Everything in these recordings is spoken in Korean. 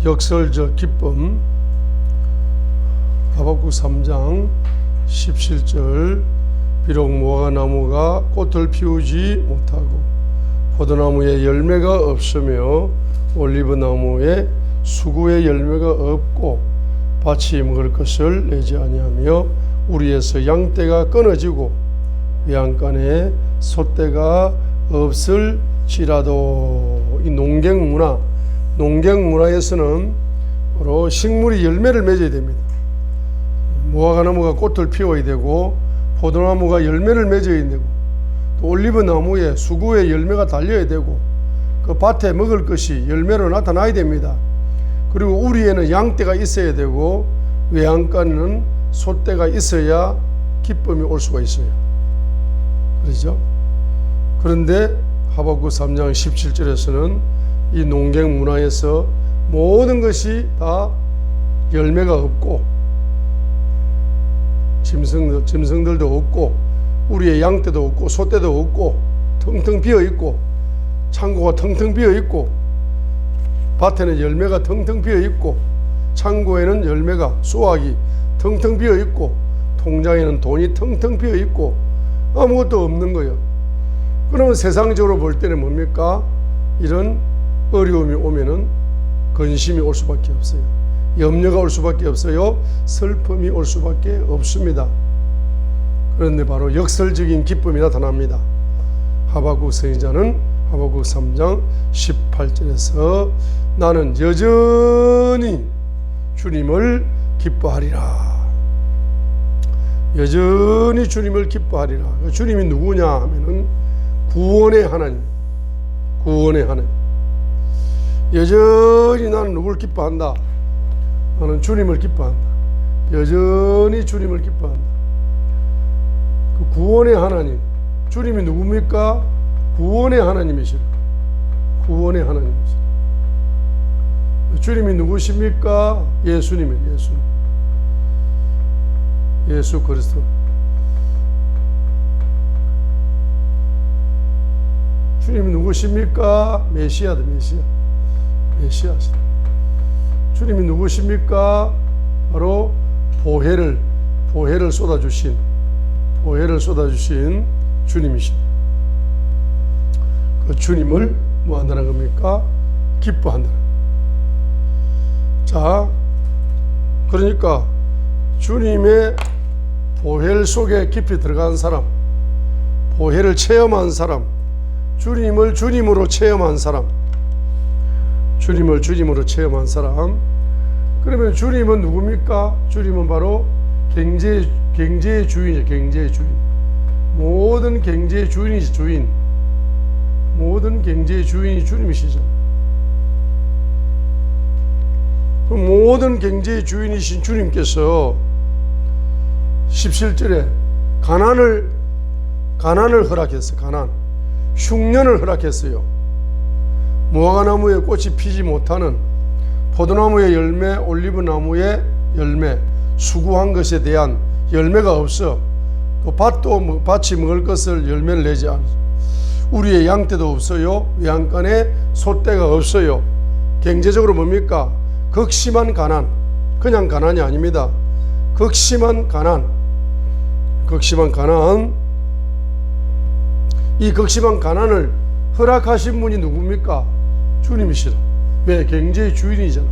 역설적 기쁨. 하박국 3장 17절. 비록 무화과나무가 꽃을 피우지 못하고 포도나무에 열매가 없으며 올리브나무에 수구에 열매가 없고 밭이 먹을 것을 내지 아니하며 우리에서 양떼가 끊어지고 외양간에 솥대가 없을지라도. 이 농경문화에서는 바로 식물이 열매를 맺어야 됩니다. 무화과나무가 꽃을 피워야 되고 포도나무가 열매를 맺어야 되고 또 올리브나무에 수구에 열매가 달려야 되고 그 밭에 먹을 것이 열매로 나타나야 됩니다. 그리고 우리에는 양떼가 있어야 되고 외양간에는 솥대가 있어야 기쁨이 올 수가 있어요. 그렇죠? 그런데 하박국 3장 17절에서는 이 농경 문화에서 모든 것이 다 열매가 없고 짐승들도 없고 우리의 양떼도 없고 소떼도 없고 텅텅 비어 있고 창고가 텅텅 비어 있고 밭에는 열매가 텅텅 비어 있고 창고에는 열매가 수확이 텅텅 비어 있고 통장에는 돈이 텅텅 비어 있고 아무것도 없는 거예요. 그러면 세상적으로 볼 때는 뭡니까? 이런 어려움이 오면은 근심이 올 수밖에 없어요. 염려가 올 수밖에 없어요. 슬픔이 올 수밖에 없습니다. 그런데 바로 역설적인 기쁨이 나타납니다. 하박국 선지자는 하박국 3장 18절에서 나는 여전히 주님을 기뻐하리라. 여전히 주님을 기뻐하리라. 주님이 누구냐 하면은 구원의 하나님. 구원의 하나님. 여전히 나는 누굴 기뻐한다? 나는 주님을 기뻐한다. 여전히 주님을 기뻐한다. 그 구원의 하나님. 주님이 누굽니까? 구원의 하나님이시라. 구원의 하나님이시라. 주님이 누구십니까? 예수님이에요. 예수님. 예수 그리스도. 주님이 누구십니까? 메시아다. 메시아시다. 주님이 누구십니까? 바로 보혜를 쏟아주신 주님이십니다. 그 주님을 뭐 한다는 겁니까? 기뻐한다는. 자, 그러니까 주님의 보혜 속에 깊이 들어간 사람, 보혜를 체험한 사람, 주님을 주님으로 체험한 사람, 주님을 주님으로 체험한 사람. 그러면 주님은 누굽니까? 주님은 바로 경제의 주인이죠. 경제의 주인. 모든 경제의 주인이지. 주인. 모든 경제의 주인이 주님이시죠. 그럼 모든 경제의 주인이신 주님께서 17절에 가난을 허락했어요. 가난. 흉년을 허락했어요. 무화과나무에 꽃이 피지 못하는, 포도나무의 열매, 올리브나무의 열매, 수구한 것에 대한 열매가 없어. 또 밭이 먹을 것을 열매를 내지 않아. 우리의 양떼도 없어요. 외양간에 솥대가 없어요. 경제적으로 뭡니까? 극심한 가난. 그냥 가난이 아닙니다. 극심한 가난. 극심한 가난. 이 극심한 가난을 허락하신 분이 누굽니까? 주님이시라. 왜? 경제의 주인이잖아.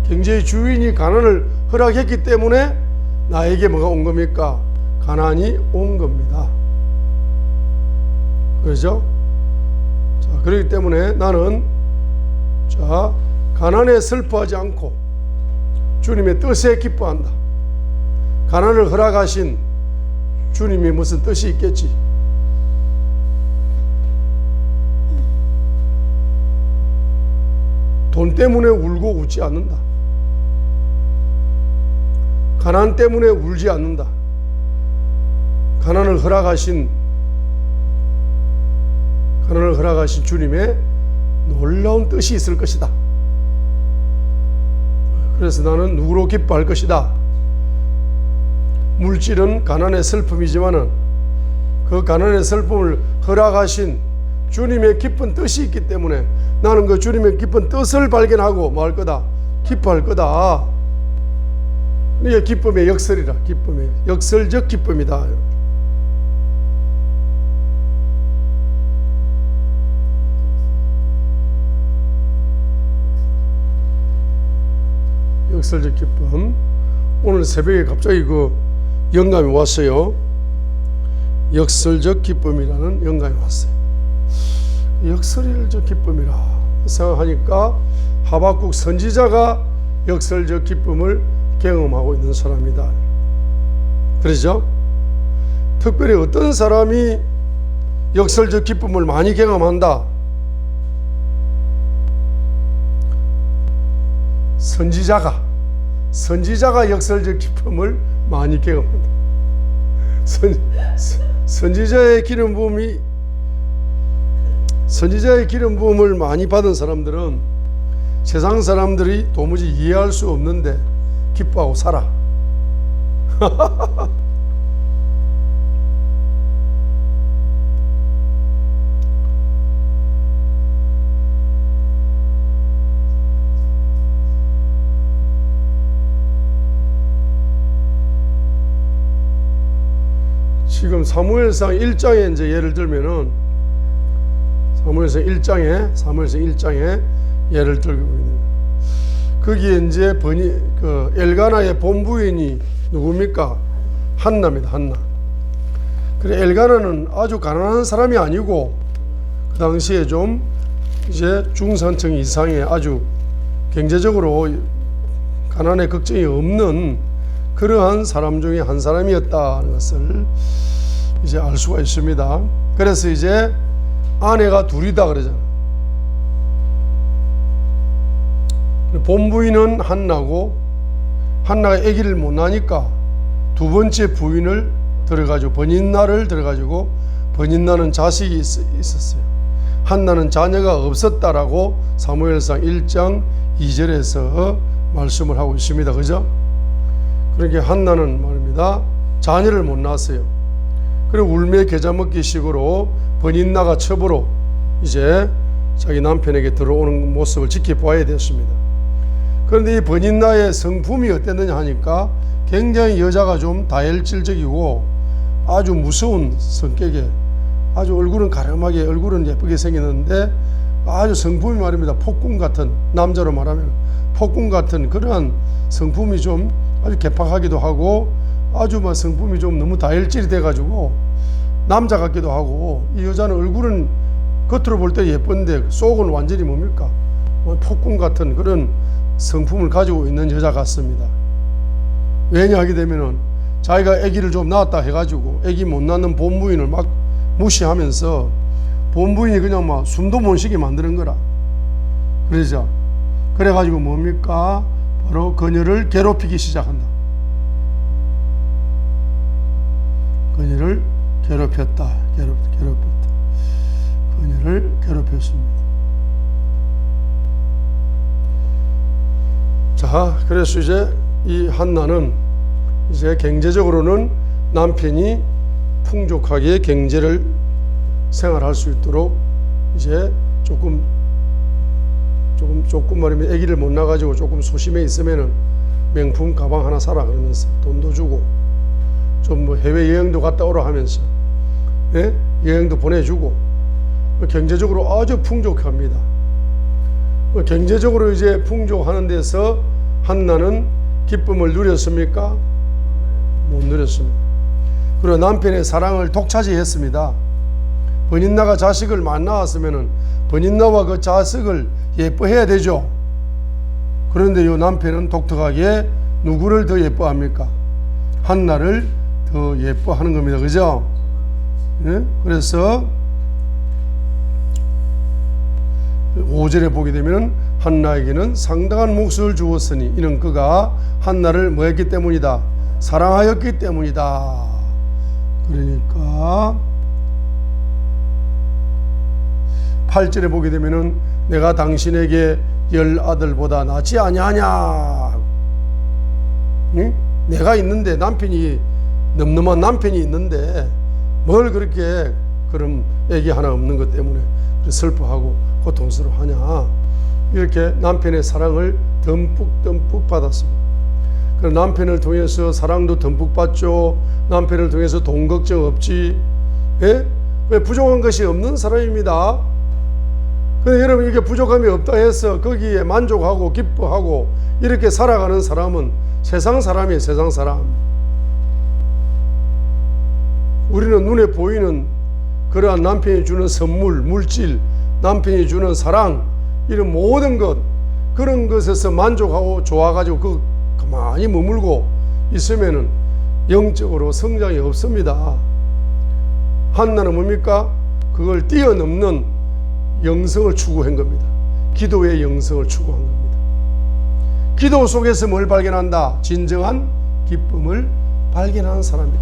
경제의 주인이 가난을 허락했기 때문에 나에게 뭐가 온 겁니까? 가난이 온 겁니다. 그렇죠? 자, 그렇기 때문에 나는 가난에 슬퍼하지 않고 주님의 뜻에 기뻐한다. 가난을 허락하신 주님이 무슨 뜻이 있겠지? 돈 때문에 울고 웃지 않는다. 가난 때문에 울지 않는다. 가난을 허락하신 주님의 놀라운 뜻이 있을 것이다. 그래서 나는 누구로 기뻐할 것이다. 물질은 가난의 슬픔이지만은 그 가난의 슬픔을 허락하신 주님의 깊은 뜻이 있기 때문에 나는 그 주님의 깊은 뜻을 발견하고 뭐 할 거다? 기뻐할 거다. 이게 기쁨의 역설이라. 기쁨의 역설적 기쁨이다. 역설적 기쁨. 오늘 새벽에 갑자기 그 영감이 왔어요. 역설적 기쁨이라는 영감이 왔어요. 역설적 기쁨이라 생각하니까 하박국 선지자가 역설적 기쁨을 경험하고 있는 사람이다. 그러죠? 특별히 어떤 사람이 역설적 기쁨을 많이 경험한다? 선지자가 역설적 기쁨을 많이 경험한다. 선지자의 기름 부음을 많이 받은 사람들은 세상 사람들이 도무지 이해할 수 없는데 기뻐하고 살아. 지금 사무엘상 1장에 이제 예를 들면은 사무엘상 1장에 예를 들고 있는 거기에 이제 엘가나의 본부인이 누굽니까? 한나입니다. 한나. 그래 엘가나는 아주 가난한 사람이 아니고 그 당시에 좀 이제 중산층 이상의 아주 경제적으로 가난의 걱정이 없는 그러한 사람 중에 한 사람이었다는 것을 이제 알 수가 있습니다. 그래서 이제 아내가 둘이다 그러잖아. 본부인은 한나고 한나가 아기를 못 낳으니까 두 번째 부인을 들어가지고 버닌나를 들어가지고 버닌나는 자식이 있었어요. 한나는 자녀가 없었다라고 사무엘상 1장 2절에서 말씀을 하고 있습니다. 그죠? 그러니까 한나는 말입니다. 자녀를 못 낳았어요. 그리고 울며 겨자 먹기 식으로 버닌나가 첩으로 이제 자기 남편에게 들어오는 모습을 지켜봐야 됐습니다. 그런데 이 버닌나의 성품이 어땠느냐 하니까 굉장히 여자가 좀 다혈질적이고 아주 무서운 성격에 아주 얼굴은 가름하게 얼굴은 예쁘게 생겼는데 아주 성품이 말입니다. 폭군 같은, 남자로 말하면 폭군 같은 그러한 성품이 좀 아주 개팍하기도 하고 아주 막 성품이 좀 너무 다혈질이 돼가지고 남자 같기도 하고 이 여자는 얼굴은 겉으로 볼 때 예쁜데 속은 완전히 뭡니까? 폭군 같은 그런 성품을 가지고 있는 여자 같습니다. 왜냐 하게 되면은 자기가 아기를 좀 낳았다 해가지고 아기 못 낳는 본부인을 막 무시하면서 본부인이 그냥 막 숨도 못 쉬게 만드는 거라. 그러죠. 그래가지고 뭡니까? 바로 그녀를 괴롭히기 시작한다. 그녀를 괴롭혔다. 그녀를 괴롭혔습니다. 자, 그래서 이제 이 한나는 이제 경제적으로는 남편이 풍족하게 경제를 생활할 수 있도록 이제 조금 말이면 아기를 못 낳아가지고 조금 소심해 있으면은 명품 가방 하나 사라 그러면서 돈도 주고 좀 뭐 해외 여행도 갔다 오라 하면서 여행도 보내주고 경제적으로 아주 풍족합니다. 경제적으로 이제 풍족하는 데서 한나는 기쁨을 누렸습니까? 못 누렸습니다. 그리고 남편의 사랑을 독차지했습니다. 버닌나가 자식을 만 낳았으면은 버닌나와 그 자식을 예뻐해야 되죠. 그런데 이 남편은 독특하게 누구를 더 예뻐합니까? 한나를 더 예뻐하는 겁니다. 그죠? 네? 그래서 5절에 보게 되면 한나에게는 상당한 몫을 주었으니 이는 그가 한나를 뭐했기 때문이다? 사랑하였기 때문이다. 그러니까 8절에 보게 되면은 내가 당신에게 10 아들보다 낫지 아니하냐. 응? 내가 있는데 남편이 넘넘한 남편이 있는데 뭘 그렇게 그럼 애기 하나 없는 것 때문에 슬퍼하고 고통스러워하냐. 이렇게 남편의 사랑을 듬뿍 받았습니다. 그럼 남편을 통해서 사랑도 듬뿍 받죠. 남편을 통해서 돈 걱정 없지. 예? 왜 부족한 것이 없는 사람입니다. 근데 여러분, 이게 부족함이 없다 해서 거기에 만족하고 기뻐하고 이렇게 살아가는 사람은 세상 사람이에요. 세상 사람. 우리는 눈에 보이는 그러한 남편이 주는 선물, 물질, 남편이 주는 사랑, 이런 모든 것, 그런 것에서 만족하고 좋아가지고 가만히 머물고 있으면은 영적으로 성장이 없습니다. 한나는 뭡니까? 그걸 뛰어넘는 영성을 추구한 겁니다. 기도의 영성을 추구한 겁니다. 기도 속에서 뭘 발견한다? 진정한 기쁨을 발견하는 사람이다.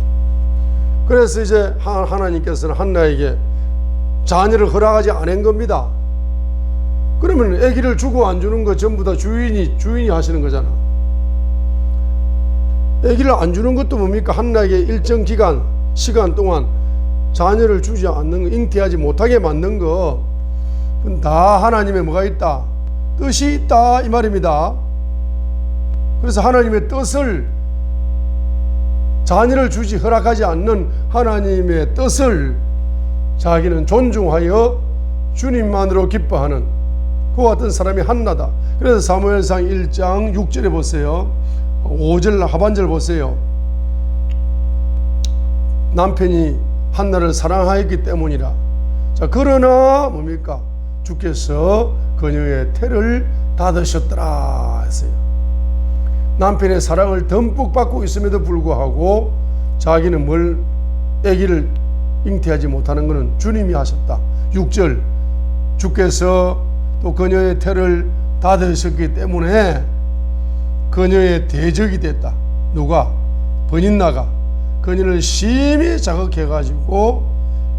그래서 이제 하나님께서는 한나에게 자녀를 허락하지 않은 겁니다. 그러면 아기를 주고 안 주는 거 전부 다 주인이 하시는 거잖아. 아기를 안 주는 것도 뭡니까? 한나에게 일정 기간, 시간 동안 자녀를 주지 않는 거, 잉태하지 못하게 만든 거, 다 하나님의 뭐가 있다? 뜻이 있다, 이 말입니다. 그래서 하나님의 뜻을, 자녀를 주지 허락하지 않는 하나님의 뜻을 자기는 존중하여 주님만으로 기뻐하는 그와 같은 사람이 한나다. 그래서 사무엘상 1장 6절에 보세요. 5절 하반절 보세요. 남편이 한나를 사랑하였기 때문이라. 자, 그러나 뭡니까? 주께서 그녀의 태를 닫으셨더라 했어요. 남편의 사랑을 듬뿍 받고 있음에도 불구하고 자기는 아기를 잉태하지 못하는 것은 주님이 하셨다. 6절, 주께서 또 그녀의 태를 닫으셨기 때문에 그녀의 대적이 됐다. 누가? 번인나가 그녀를 심히 자극해가지고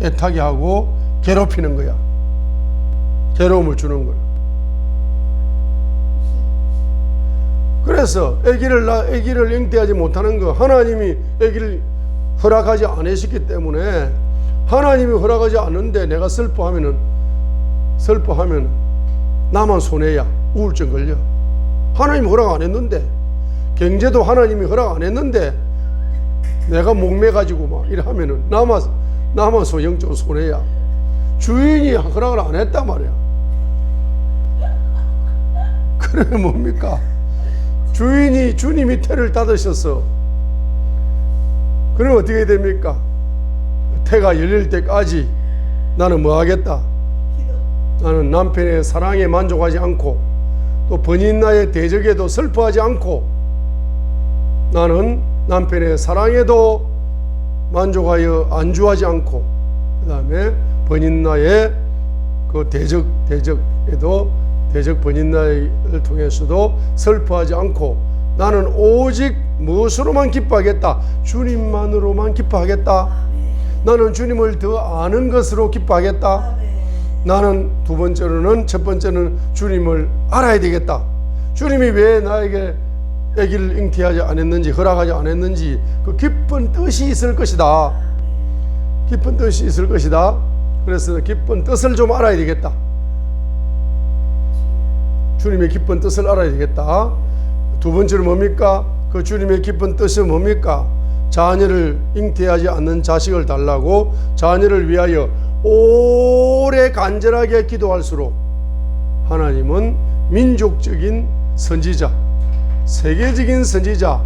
애타게 하고 괴롭히는 거야. 괴로움을 주는 거야. 그래서 아기를 잉태하지 못하는 거, 하나님이 아기를 허락하지 않으셨기 때문에, 하나님이 허락하지 않는데 내가 슬퍼하면 나만 손해야. 우울증 걸려. 하나님이 허락 안 했는데, 경제도 하나님이 허락 안 했는데 내가 목매가지고 막 이러면은 나만 영적으로 손해야. 주인이 허락을 안 했단 말이야. 그러면 뭡니까? 주님이 태를 닫으셨어. 그러면 어떻게 됩니까? 태가 열릴 때까지 나는 뭐 하겠다? 나는 남편의 사랑에 만족하지 않고 또 번인나의 대적에도 슬퍼하지 않고 나는 남편의 사랑에도 만족하여 안주하지 않고 그 다음에 번인나의 그 대적에도 대적 번인나를 통해서도 슬퍼하지 않고 나는 오직 무엇으로만 기뻐하겠다? 주님만으로만 기뻐하겠다. 나는 주님을 더 아는 것으로 기뻐하겠다. 나는 첫 번째는 주님을 알아야 되겠다. 주님이 왜 나에게 아기를 잉태하지 않았는지, 허락하지 않았는지 그 깊은 뜻이 있을 것이다. 깊은 뜻이 있을 것이다. 그래서 깊은 뜻을 좀 알아야 되겠다. 주님의 깊은 뜻을 알아야 되겠다. 두 번째로 뭡니까? 그 주님의 깊은 뜻이 뭡니까? 자녀를 잉태하지 않는 자식을 달라고 자녀를 위하여 오래 간절하게 기도할수록 하나님은 민족적인 선지자, 세계적인 선지자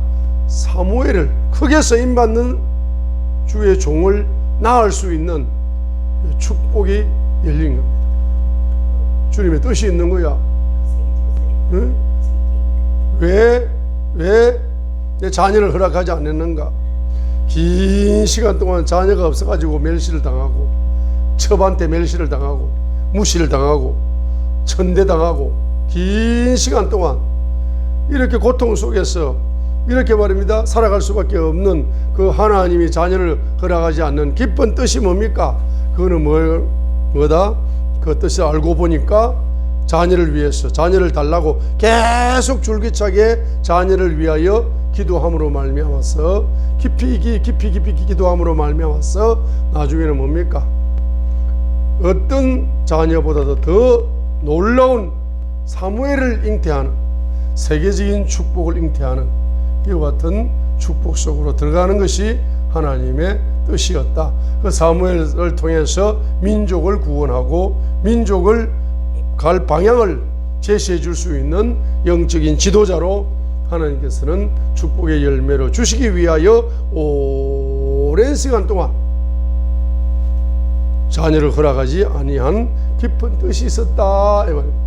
사무엘을 크게 쓰임받는 주의 종을 낳을 수 있는 축복이 열린 겁니다. 주님의 뜻이 있는 거야. 응? 왜 내 자녀를 허락하지 않았는가? 긴 시간 동안 자녀가 없어가지고 멸시를 당하고 첩한테 멸시를 당하고 무시를 당하고 천대당하고 긴 시간 동안 이렇게 고통 속에서 이렇게 말입니다. 살아갈 수밖에 없는 그 하나님이 자녀를 허락하지 않는 깊은 뜻이 뭡니까? 그거는 뭐다? 그 뜻을 알고 보니까 자녀를 위해서 자녀를 달라고 계속 줄기차게 자녀를 위하여 기도함으로 말미암아서 깊이 기도함으로 말미암아서 나중에는 뭡니까? 어떤 자녀보다도 더 놀라운 사무엘을 잉태하는 세계적인 축복을 잉태하는 이와 같은 축복 속으로 들어가는 것이 하나님의 뜻이었다. 그 사무엘을 통해서 민족을 구원하고 민족을 갈 방향을 제시해 줄 수 있는 영적인 지도자로 하나님께서는 축복의 열매로 주시기 위하여 오랜 시간 동안 자녀를 허락하지 아니한 깊은 뜻이 있었다 이 말입니다.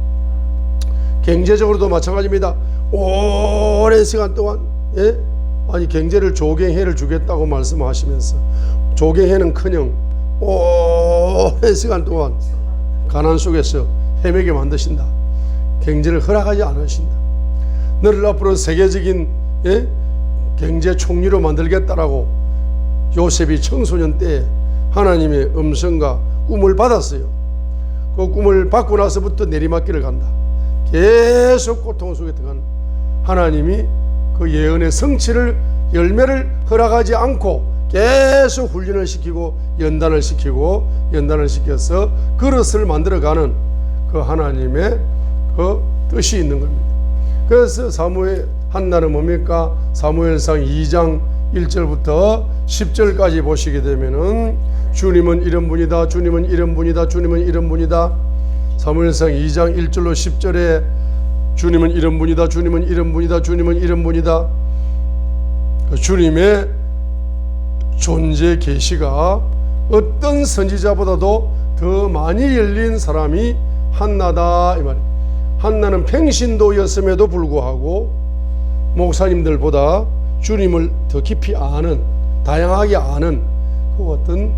경제적으로도 마찬가지입니다. 오랜 시간 동안 아니 경제를 조경해를 주겠다고 말씀하시면서 조경해는커녕 오랜 시간 동안 가난 속에서 헤매게 만드신다. 경제를 허락하지 않으신다. 너를 앞으로 세계적인 경제 총리로 만들겠다라고 요셉이 청소년 때 하나님의 음성과 꿈을 받았어요. 그 꿈을 받고 나서부터 내리막길을 간다. 계속 고통 속에 들어가는 하나님이 그 예언의 성취를 열매를 허락하지 않고 계속 훈련을 시키고 연단을 시켜서 그릇을 만들어가는 그 하나님의 그 뜻이 있는 겁니다. 그래서 사무엘 한나는 뭡니까? 사무엘상 2장 1절부터 10절까지 보시게 되면은 주님은 이런 분이다, 주님은 이런 분이다, 주님은 이런 분이다. 사무엘상 2장 1절로 10절에 주님은 이런 분이다, 주님은 이런 분이다, 주님은 이런 분이다. 그 주님의 존재 계시가 어떤 선지자보다도 더 많이 열린 사람이 한나다 이 말이에요. 한나는 평신도였음에도 불구하고 목사님들보다 주님을 더 깊이 아는, 다양하게 아는 그 어떤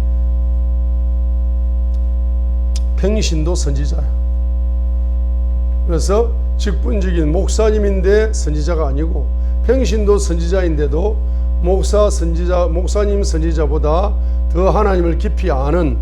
평신도 선지자야. 그래서 직분적인 목사님인데 선지자가 아니고 평신도 선지자인데도 목사님 선지자보다 더 하나님을 깊이 아는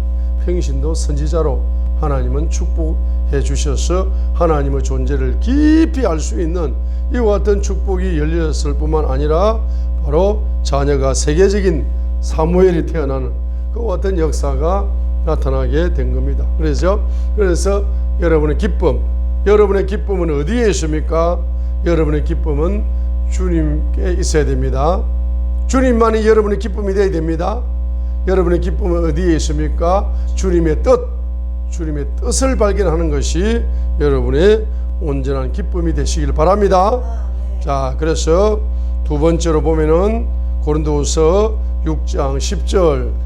평신도 선지자로 하나님은 축복해 주셔서 하나님의 존재를 깊이 알 수 있는 이와 같은 축복이 열렸을 뿐만 아니라 바로 자녀가 세계적인 사무엘이 태어나는 그와 같은 역사가 나타나게 된 겁니다. 그래서 여러분의 기쁨은 어디에 있습니까? 여러분의 기쁨은 주님께 있어야 됩니다. 주님만이 여러분의 기쁨이 되어야 됩니다. 여러분의 기쁨은 어디에 있습니까? 주님의 뜻을 발견하는 것이 여러분의 온전한 기쁨이 되시길 바랍니다. 자, 그래서 두 번째로 보면은 고린도후서 6장 10절